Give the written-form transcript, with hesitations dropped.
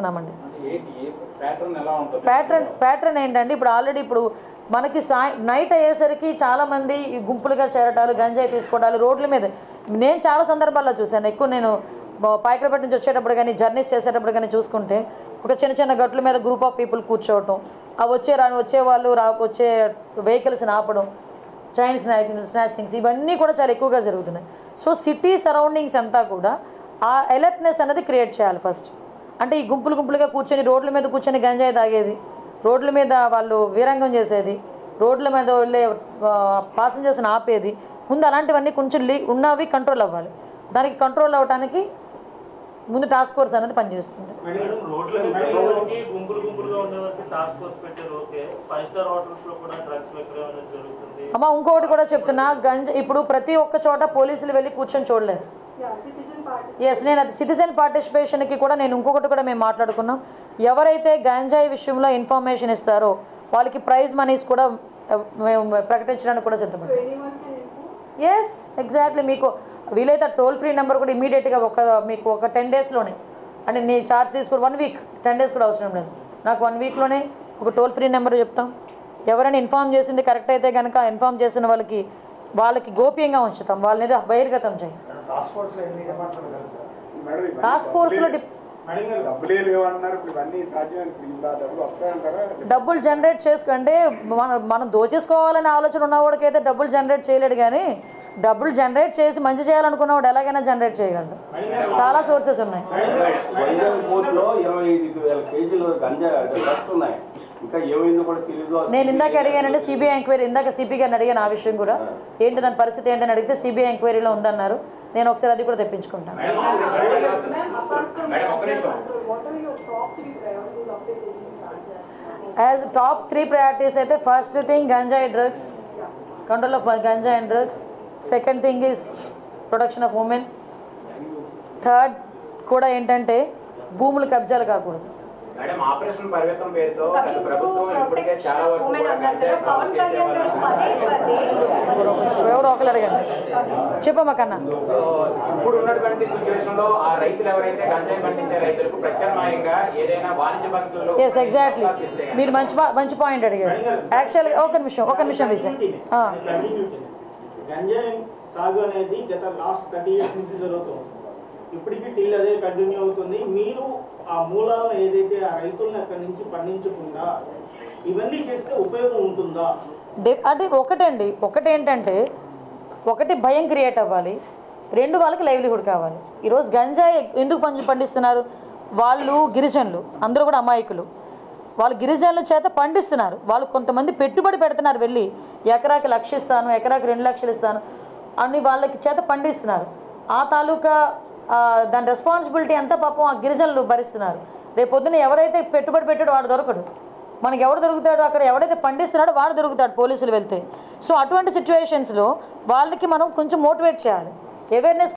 చేస్తున్నామండి. ప్యాటర్న్ ఏంటంటే ఇప్పుడు ఆల్రెడీ ఇప్పుడు మనకి నైట్ అయ్యేసరికి చాలామంది గుంపులుగా చేరటాలు, గంజాయి తీసుకోవడాలు రోడ్ల మీద నేను చాలా సందర్భాల్లో చూశాను. ఎక్కువ నేను పాయకరపేట నుంచి వచ్చేటప్పుడు కానీ జర్నీస్ చేసేటప్పుడు కానీ చూసుకుంటే ఒక చిన్న చిన్న గట్ల మీద గ్రూప్ ఆఫ్ పీపుల్ కూర్చోవటం, ఆ వచ్చే వాళ్ళు వచ్చే వెహికల్స్ని ఆపడం, చైన్ స్నాచింగ్స్ ఇవన్నీ కూడా చాలా ఎక్కువగా జరుగుతున్నాయి. సో సిటీ సరౌండింగ్స్ అంతా కూడా ఆ అలర్ట్నెస్ అనేది క్రియేట్ చేయాలి ఫస్ట్. అంటే ఈ గుంపులుగా కూర్చొని రోడ్ల మీద కూర్చొని గంజాయి తాగేది, రోడ్ల మీద వాళ్ళు వీరంగం చేసేది, రోడ్ల మీద వెళ్ళే పాసెంజర్స్ని ఆపేది, ముందు అలాంటివన్నీ కొంచెం ఉన్నవి కంట్రోల్ అవ్వాలి. దానికి కంట్రోల్ అవ్వడానికి ముందు టాస్క్ ఫోర్స్ అనేది పనిచేస్తుంది. అమ్మ ఇంకొకటి కూడా చెప్తున్నా, ఇప్పుడు ప్రతి ఒక్క చోట పోలీసులు వెళ్ళి కూర్చొని చూడలేదు. ఎస్, నేను అది సిటిజన్ పార్టిసిపేషన్కి కూడా నేను ఇంకొకటి కూడా మేము మాట్లాడుకున్నాం. ఎవరైతే గంజాయి విషయంలో ఇన్ఫర్మేషన్ ఇస్తారో వాళ్ళకి ప్రైజ్ మనీస్ కూడా మేము ప్రకటించడానికి కూడా సిద్ధపడ్డాం. Yes, exactly. మీకు వీలైతే టోల్ ఫ్రీ నెంబర్ కూడా ఇమీడియట్గా మీకు ఒక 10 daysలోనే, అంటే నీ ఛార్జ్ తీసుకుని 1 week 10 days కూడా అవసరం లేదు, నాకు 1 weekలోనే ఒక టోల్ ఫ్రీ నెంబర్ చెప్తాం. ఎవరైనా ఇన్ఫామ్ చేసింది కరెక్ట్ అయితే కనుక ఇన్ఫామ్ చేసిన వాళ్ళకి గోప్యంగా ఉంచుతాం, వాళ్ళని బహిర్గతం చేయం. టాస్క్ ఫోర్స్లో డబ్బులు జనరేట్ చేసుకుంటే మనం దోచేసుకోవాలనే ఆలోచన ఉన్నవాడికైతే డబ్బులు జనరేట్ చేయలేడు, కానీ డబ్బులు జనరేట్ చేసి మంచి చేయాలనుకున్నవాడు ఎలాగైనా జనరేట్ చేయగలడు. చాలా సోర్సెస్ ఉన్నాయి. నేను ఇందాక అడిగానంటే సిబిఐ ఎంక్వైరీ, ఇందాక సిపి గారిని అడిగాను ఆ విషయం కూడా, ఏంటి దాని పరిస్థితి ఏంటని అడిగితే సిబిఐ ఎంక్వైరీలో ఉందన్నారు. నేను ఒకసారి అది కూడా తెప్పించుకుంటాను. యాజ్ టాప్ 3 priorities అయితే ఫస్ట్ థింగ్ గంజాయి డ్రగ్స్, కంట్రోల్ ఆఫ్ గంజాయి and drugs. Second thing is protection of women. Third కూడా ఏంటంటే భూములు కబ్జాలు కాకూడదు. ఎవరో ఒకరు అడగండి, చెప్పమ్మా కన్నా. ఇప్పుడు ఉన్నటువంటి సిచ్యువేషన్ లో ఆ రైతులు ఎవరైతే గంజాయి పండించే రైతులకు ప్రత్యామ్నాయంగా ఏదైనా వాణిజ్య పద్ధతుల్లో. Yes, exactly. మీరు మంచి పాయింట్ అడిగారు. యాక్చువల్గా ఒక నిమిషం విషయం, గంజాయి సాగు అనేది గత లాస్ట్ 30 years నుంచి జరుగుతుంది. ఇప్పటికీ టిల్ అదే కంటిన్యూ అవుతుంది. మీరు ఆ మూలాలను ఏదైతే ఆ రైతులను అక్కడి నుంచి పండించకుండా ఇవన్నీ చేస్తే ఉపయోగం ఉంటుందా? అంటే ఒకటేంటంటే భయం క్రియేట్ అవ్వాలి, 2 వాళ్ళకి లైవ్లీహుడ్ కావాలి. ఈరోజు గంజాయి ఎందుకు పండిస్తున్నారు? వాళ్ళు గిరిజనులు, అందరూ కూడా అమాయకులు. వాళ్ళు గిరిజనుల చేత పండిస్తున్నారు. వాళ్ళు కొంతమంది పెట్టుబడి పెడుతున్నారు, వెళ్ళి ఎకరాకి 1 లక్ష ఇస్తాను, ఎకరాకి 2 లక్షలు ఇస్తాను అని వాళ్ళకి చేత పండిస్తున్నారు. ఆ తాలూకా దాని రెస్పాన్సిబిలిటీ అంతా పాపం ఆ గిరిజనులు భరిస్తున్నారు. రేపు పొద్దున్న ఎవరైతే పెట్టుబడి పెట్టాడో వాడు దొరకడు. మనకి ఎవరు దొరుకుతాడో, అక్కడ ఎవరైతే పండిస్తున్నాడో వాడు దొరుకుతాడు పోలీసులు వెళ్తే. సో అటువంటి సిచ్యువేషన్స్లో వాళ్ళకి మనం కొంచెం మోటివేట్ చేయాలి, అవేర్నెస్